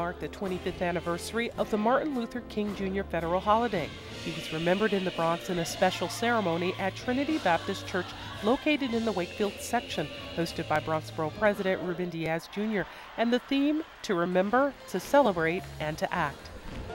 mark the 25th anniversary of the Martin Luther King Jr. federal holiday. He was remembered in the Bronx in a special ceremony at Trinity Baptist Church located in the Wakefield section, hosted by Bronx Borough President Ruben Diaz Jr. And the theme, to remember, to celebrate, and to act.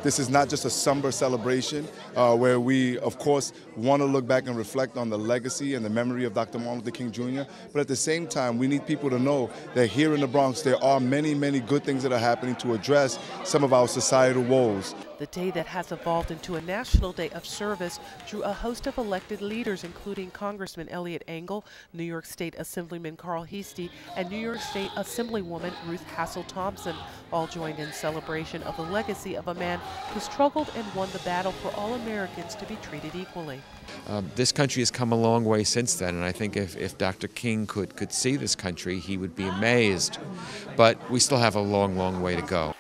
This is not just a somber celebration where we, of course, want to look back and reflect on the legacy and the memory of Dr. Martin Luther King Jr., but at the same time, we need people to know that here in the Bronx, there are many, many good things that are happening to address some of our societal woes. The day that has evolved into a national day of service drew a host of elected leaders, including Congressman Eliot Engel, New York State Assemblyman Carl Heastie, and New York State Assemblywoman Ruth Hassel Thompson, all joined in celebration of the legacy of a man who struggled and won the battle for all Americans to be treated equally. This country has come a long way since then, and I think if Dr. King could see this country, he would be amazed. But we still have a long, long way to go.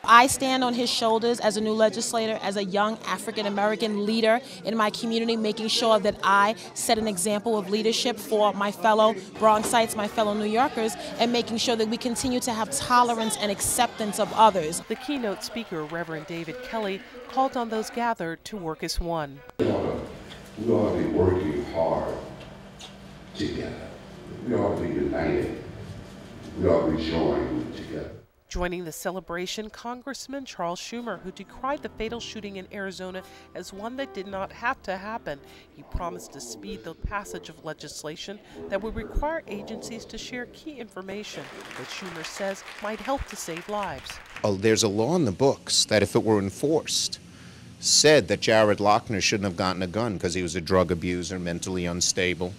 I stand on his shoulders as a new legislator, as a young African-American leader in my community, making sure that I set an example of leadership for my fellow Bronxites, my fellow New Yorkers, and making sure that we continue to have tolerance and acceptance of others. The keynote speaker, Reverend David Kelly, called on those gathered to work as one. We ought to be working hard together. We ought to be united. We ought to be joined together. Joining the celebration, Congressman Charles Schumer, who decried the fatal shooting in Arizona as one that did not have to happen. He promised to speed the passage of legislation that would require agencies to share key information that Schumer says might help to save lives. There's a law in the books that if it were enforced, said that Jared Lochner shouldn't have gotten a gun because he was a drug abuser, mentally unstable,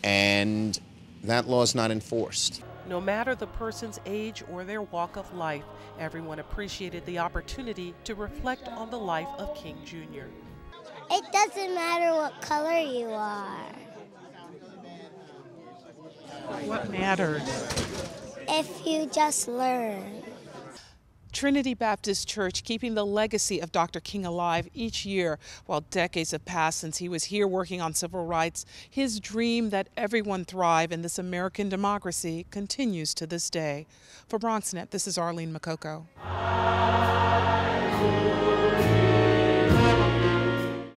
and that law is not enforced. No matter the person's age or their walk of life, everyone appreciated the opportunity to reflect on the life of King Jr. It doesn't matter what color you are. What matters? If you just learn. Trinity Baptist Church keeping the legacy of Dr. King alive each year. While decades have passed since he was here working on civil rights, his dream that everyone thrive in this American democracy continues to this day. For BronxNet, this is Arlene Makoko.